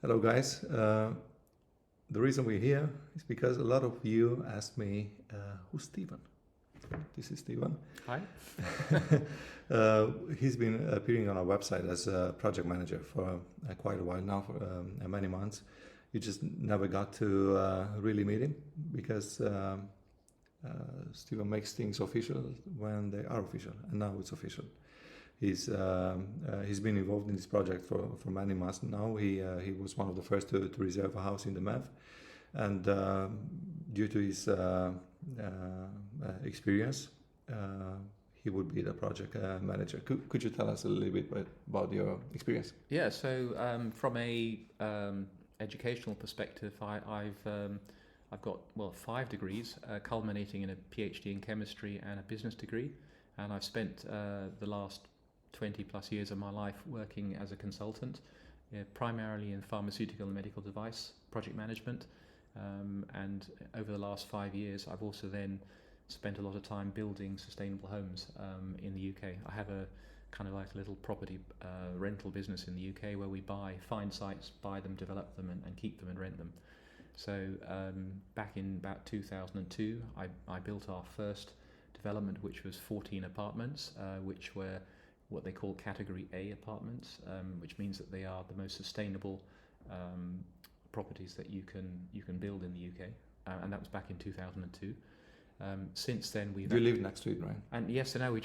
Hello, guys. The reason we're here is because a lot of you asked me, who's Steven? This is Steven. Hi. He's been appearing on our website as a project manager for quite a while now, for many months. You just never got to really meet him because Steven makes things official when they are official, and now it's official. He's been involved in this project for many months now. He was one of the first to reserve a house in the MEV, and due to his experience, he would be the project manager. Could you tell us a little bit about your experience? Yeah. So from a educational perspective, I've got 5 degrees, culminating in a PhD in chemistry and a business degree, and I've spent the last 20 plus years of my life working as a consultant, primarily in pharmaceutical and medical device project management. And over the last 5 years, I've also then spent a lot of time building sustainable homes in the UK. I have a kind of like a little property rental business in the UK where we find sites, buy them, develop them, and keep them and rent them. So back in about 2002, I built our first development, which was 14 apartments, which were what they call Category A apartments, which means that they are the most sustainable properties that you can build in the UK, and that was back in 2002. Since then, You live next to it, right? And yes, and now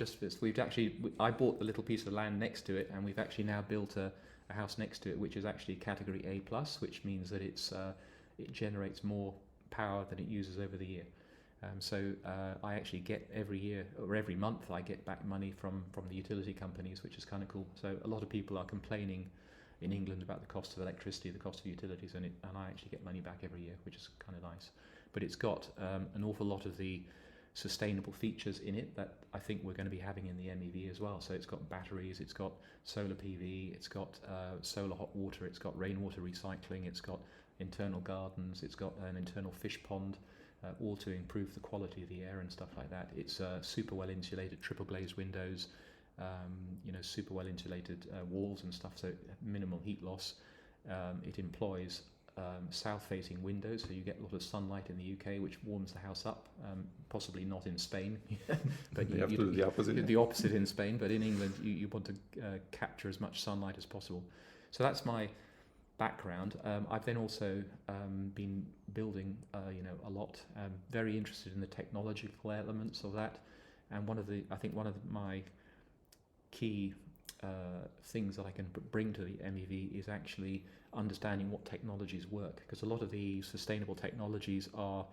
I bought the little piece of land next to it, and we've actually now built a house next to it, which is actually Category A plus, which means that it generates more power than it uses over the year. So I actually get every year or every month I get back money from the utility companies, which is kind of cool. So a lot of people are complaining in England about the cost of electricity, the cost of utilities, and I actually get money back every year, which is kind of nice. But it's got an awful lot of the sustainable features in it that I think we're going to be having in the MEV as well. So it's got batteries, it's got solar PV, it's got solar hot water, it's got rainwater recycling, it's got internal gardens, it's got an internal fish pond, all to improve the quality of the air and stuff like that. It's super well insulated, triple glazed windows, super well insulated walls and stuff, so minimal heat loss. It employs south-facing windows, so you get a lot of sunlight in the UK, which warms the house up. Possibly not in Spain, but you have to do the opposite. The opposite in Spain, but in England, you want to capture as much sunlight as possible. So that's my background. I've then also been building, a lot. Very interested in the technological elements of that, and one of my key things that I can bring to the MEV is actually understanding what technologies work, because a lot of the sustainable technologies are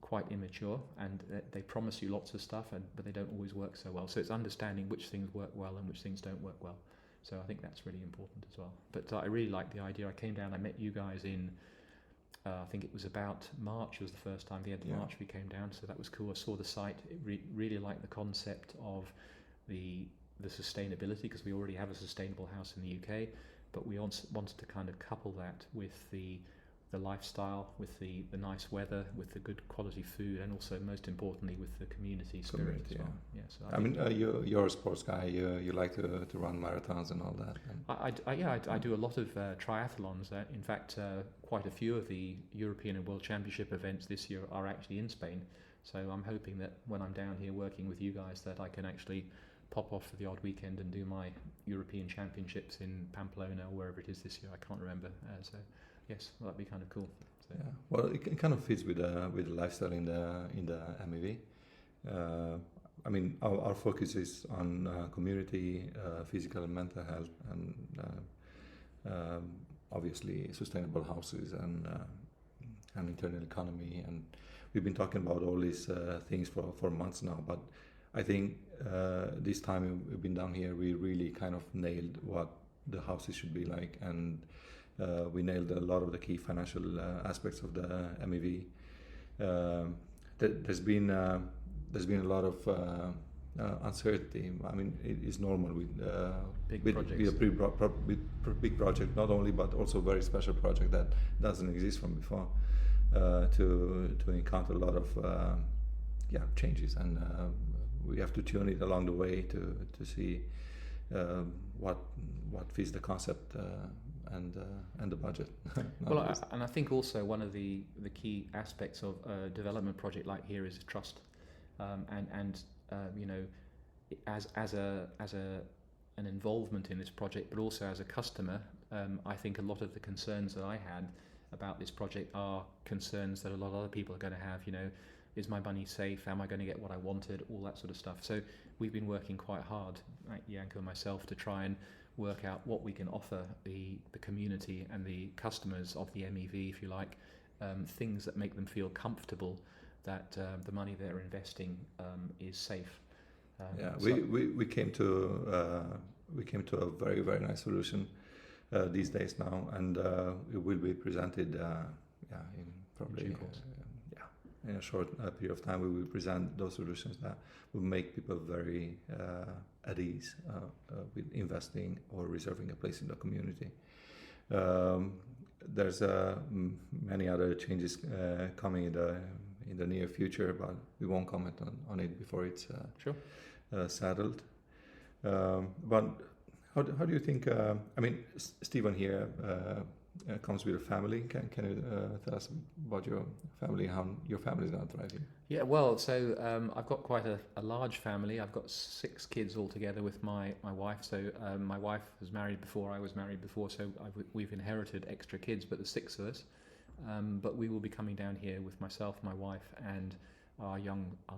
quite immature and they promise you lots of stuff, but they don't always work so well. So it's understanding which things work well and which things don't work well. So I think that's really important as well. But I really like the idea. I came down, I met you guys in, I think it was about March was the first time, the end of March we came down, so that was cool. I saw the site, really liked the concept of the sustainability, because we already have a sustainable house in the UK, but we wanted to kind of couple that with the lifestyle, with the nice weather, with the good quality food, and also most importantly with the community spirit as well. Yeah. So you're a sports guy. You like to run marathons and all that. I do a lot of triathlons. In fact, quite a few of the European and World Championship events this year are actually in Spain. So I'm hoping that when I'm down here working with you guys, that I can actually pop off for the odd weekend and do my European Championships in Pamplona or wherever it is this year. I can't remember. So yes, that'd be kind of cool. So. Yeah. Well, it kind of fits with the lifestyle in the MEV. Our focus is on community, physical and mental health, and obviously sustainable houses and internal economy. And we've been talking about all these things for months now. But I think this time we've been down here, we really kind of nailed what the houses should be like, and we nailed a lot of the key financial aspects of the MEV. There's been a lot of uncertainty. I mean, it is normal with big projects. With big project, not only but also very special project that doesn't exist from before. To encounter a lot of changes, and we have to tune it along the way to see what fits the concept and the budget. Well, and I think also one of the key aspects of a development project like here is trust, and you know, as an involvement in this project, but also as a customer, I think a lot of the concerns that I had about this project are concerns that a lot of other people are going to have. You know, is my money safe? Am I going to get what I wanted? All that sort of stuff. So we've been working quite hard, like Iancu and myself, to try and work out what we can offer the community and the customers of the MEV, if you like, things that make them feel comfortable that the money they're investing is safe. We came to a very, very nice solution these days now, and it will be presented in probably in a short period of time. We will present those solutions that will make people very at ease with investing or reserving a place in the community. There's many other changes coming in the near future, but we won't comment on it before it's settled. But how do you think? I mean, Stephen here comes with a family. Can you tell us about your family, how your family is now thriving? Yeah, well, so I've got quite a large family. I've got 6 kids altogether with my wife. So my wife was married before I was married before, so we've inherited extra kids, but there's 6 of us. But we will be coming down here with myself, my wife, and our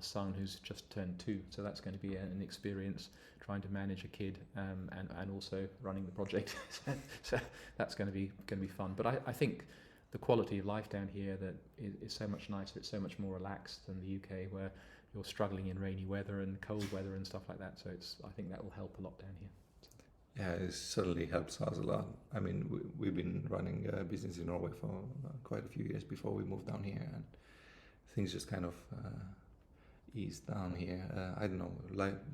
son who's just turned 2. So that's going to be an experience trying to manage a kid and also running the project. So that's going to be fun. But I think the quality of life down here that is so much nicer. It's so much more relaxed than the UK, where you're struggling in rainy weather and cold weather and stuff like that. So I think that will help a lot down here. Yeah, it certainly helps us a lot. I mean, we've been running a business in Norway for quite a few years before we moved down here, and things just kind of eased down here. I don't know,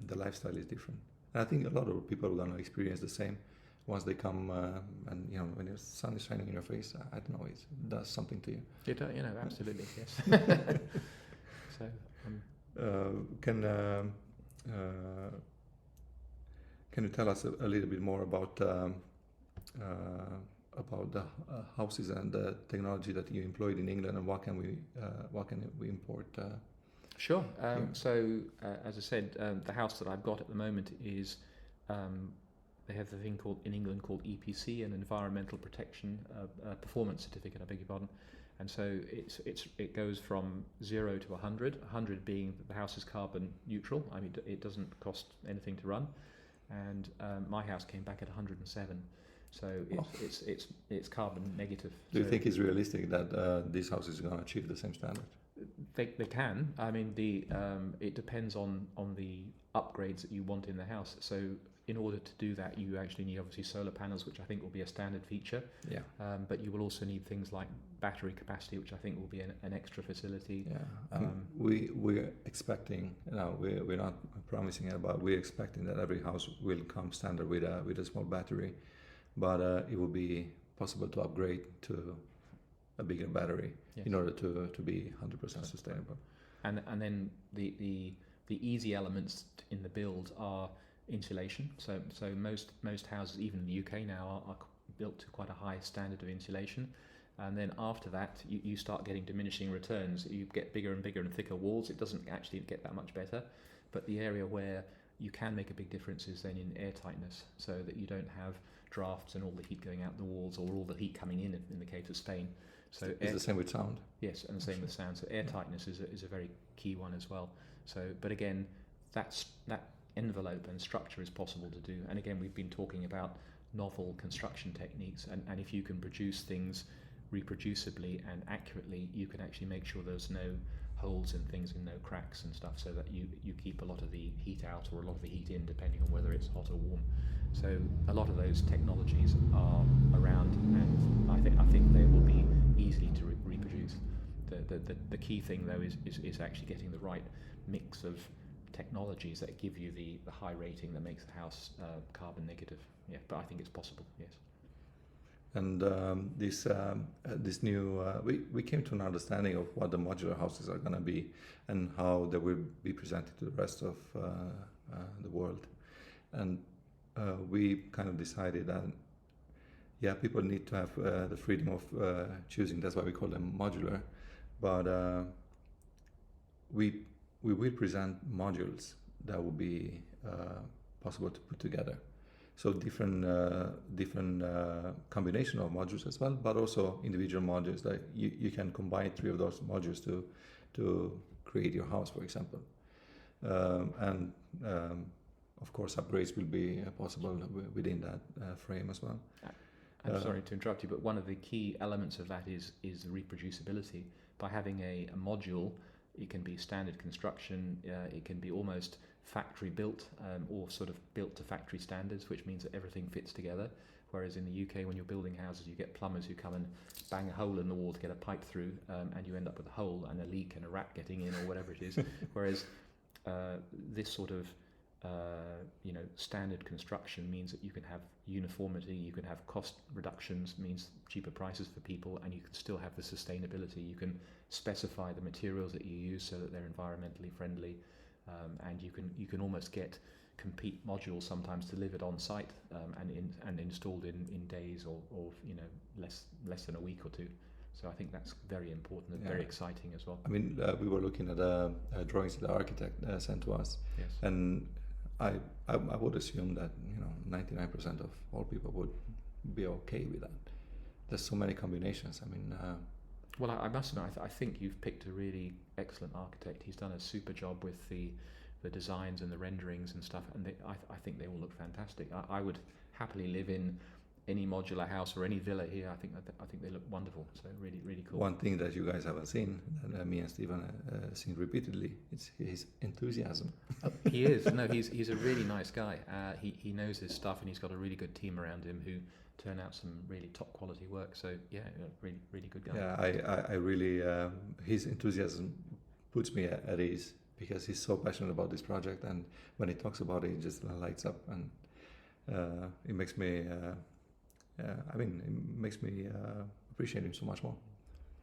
the lifestyle is different. And I think a lot of people are going to experience the same once they come and, you know, when the sun is shining in your face. I don't know, it does something to you. It, you know, absolutely, yes. So, can you tell us a little bit more about the houses and the technology that you employed in England, and what can we import? Sure. So, as I said, the house that I've got at the moment is they have the thing in England called EPC, an Environmental Protection Performance Certificate. I beg your pardon. And so it goes from 0 to 100. 100 being that the house is carbon neutral. I mean, it doesn't cost anything to run. And my house came back at 107. So it's carbon negative. Do you think it's realistic that these houses are going to achieve the same standard? They can. I mean, it depends on the upgrades that you want in the house. So in order to do that, you actually need obviously solar panels, which I think will be a standard feature. Yeah. But you will also need things like battery capacity, which I think will be an extra facility. Yeah. We're expecting. We're not promising it, but we're expecting that every house will come standard with a small battery, but it will be possible to upgrade to a bigger battery in order to be 100% sustainable. And then the easy elements in the build are insulation. So most houses, even in the UK now, are built to quite a high standard of insulation. And then after that, you start getting diminishing returns. You get bigger and bigger and thicker walls. It doesn't actually get that much better. But the area where you can make a big difference is then in airtightness, so that you don't have drafts and all the heat going out the walls, or all the heat coming in the case of Spain. So it's the same with sound. Yes, and the same with sound. So airtightness is a very key one as well. So, but again, that envelope and structure is possible to do. And again, we've been talking about novel construction techniques, and if you can produce things reproducibly and accurately, you can actually make sure there's no holes in things and no cracks and stuff, so that you keep a lot of the heat out or a lot of the heat in, depending on whether it's hot or warm. So a lot of those technologies are around, and I think they will be easily to reproduce. The key thing though is actually getting the right mix of technologies that give you the high rating that makes the house carbon negative. Yeah, but I think it's possible. Yes. And this new we came to an understanding of what the modular houses are going to be and how they will be presented to the rest of the world. And we kind of decided that yeah, people need to have the freedom of choosing. That's why we call them modular. But we we will present modules that will be possible to put together. So different combination of modules as well, but also individual modules that you can combine three of those modules to create your house, for example. And of course, upgrades will be possible within that frame as well. I'm sorry to interrupt you, but one of the key elements of that is the reproducibility. By having a module, it can be standard construction, it can be almost factory built, or sort of built to factory standards, which means that everything fits together. Whereas in the UK, when you're building houses, you get plumbers who come and bang a hole in the wall to get a pipe through, and you end up with a hole and a leak and a rat getting in, or whatever it is. Whereas this sort of standard construction means that you can have uniformity, you can have cost reductions, means cheaper prices for people, and you can still have the sustainability. You can specify the materials that you use so that they're environmentally friendly, and you can almost get complete modules sometimes delivered on site, and installed in days or less than a week or two. So I think that's very important and very exciting as well. I mean, we were looking at drawings that the architect sent to us, yes. And I would assume that 99% of all people would be okay with that. There's so many combinations. I mean, well, I must admit, I think you've picked a really excellent architect. He's done a super job with the designs and the renderings and stuff, and I think they all look fantastic. I would happily live in any modular house or any villa here. I think they look wonderful. So really, really cool. One thing that you guys haven't seen, and me and Stephen seen repeatedly, it's his enthusiasm. He is. No, he's a really nice guy. He knows his stuff, and he's got a really good team around him who turn out some really top quality work. So yeah, really, really good guy. Yeah, I really his enthusiasm puts me at ease, because he's so passionate about this project, and when he talks about it, it just lights up, and it makes me. It makes me appreciate him so much more.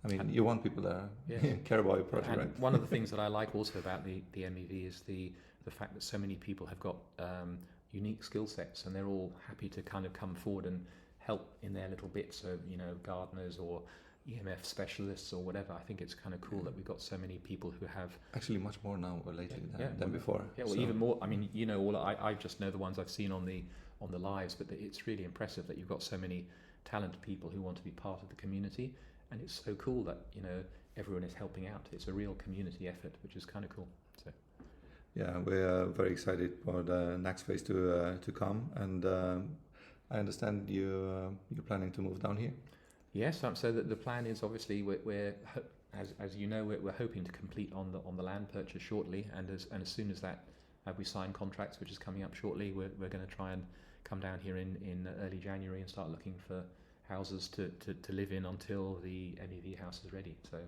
I mean, you want people that care about your project, and right? One of the things that I like also about the MEV is the fact that so many people have got unique skill sets, and they're all happy to kind of come forward and help in their little bit. So, gardeners or EMF specialists or whatever. I think it's kind of cool that we've got so many people who have actually much more now lately than before. Yeah, well, even more. I mean, I just know the ones I've seen on the lives, but it's really impressive that you've got so many talented people who want to be part of the community, and it's so cool that everyone is helping out. It's a real community effort, which is kind of cool. So yeah, we're very excited for the next phase to come, and I understand you're planning to move down here. Yes, so the plan is obviously we're as you know, we're hoping to complete on the land purchase shortly, and as soon as that we sign contracts, which is coming up shortly, we're going to try and come down here in early January and start looking for houses to live in until the MEV house is ready. So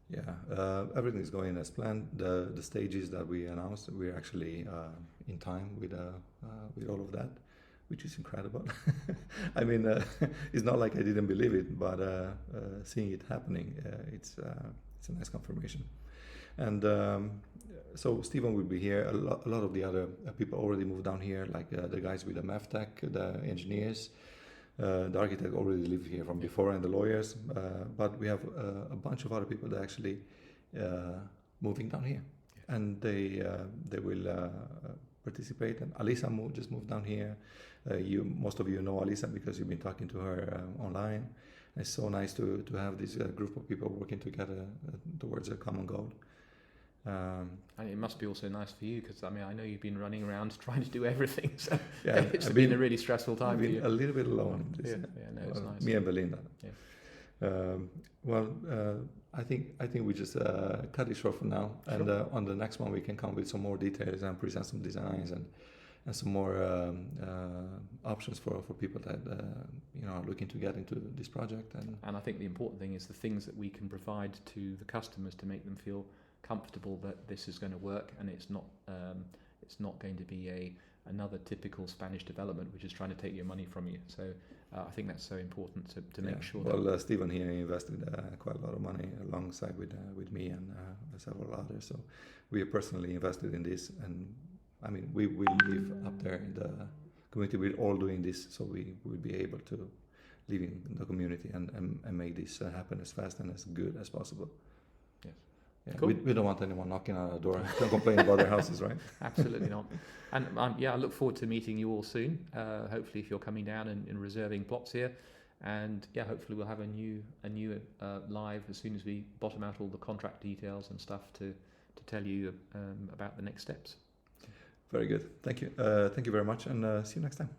yeah, everything is going as planned. The stages that we announced, we're actually in time with all of that, which is incredible. I mean, it's not like I didn't believe it, but seeing it happening, it's a nice confirmation. And so Stephen will be here. A lot of the other people already moved down here, like the guys with the MEF tech, the engineers, the architect already lived here from before, and the lawyers. But we have a bunch of other people that actually moving down here, and they will participate. And Alisa just moved down here. Most of you know Alisa because you've been talking to her online. It's so nice to have this group of people working together towards a common goal. And it must be also nice for you, because I know you've been running around trying to do everything. So yeah, it's been a really stressful time for you. A little bit alone. Yeah, no, it's nice. Me and Belinda. Yeah. I think we just cut it short for now, sure. And on the next one we can come with some more details and present some designs and some more options for people that are looking to get into this project. And I think the important thing is the things that we can provide to the customers to make them feel comfortable that this is going to work, and it's not going to be another typical Spanish development which is trying to take your money from you. So I think that's so important to make sure. Well, Stephen here invested quite a lot of money alongside with me and several others. So we are personally invested in this, and I mean we live up there in the community. We're all doing this, so we will be able to leaving the community and make this happen as fast and as good as possible. Yes. Yeah, Cool. we don't want anyone knocking on our door to complain about their houses, right? Absolutely not. And I look forward to meeting you all soon. Hopefully, if you're coming down and reserving plots here, and hopefully we'll have a new live as soon as we bottom out all the contract details and stuff to tell you about the next steps. Very good. Thank you. Thank you very much, and see you next time.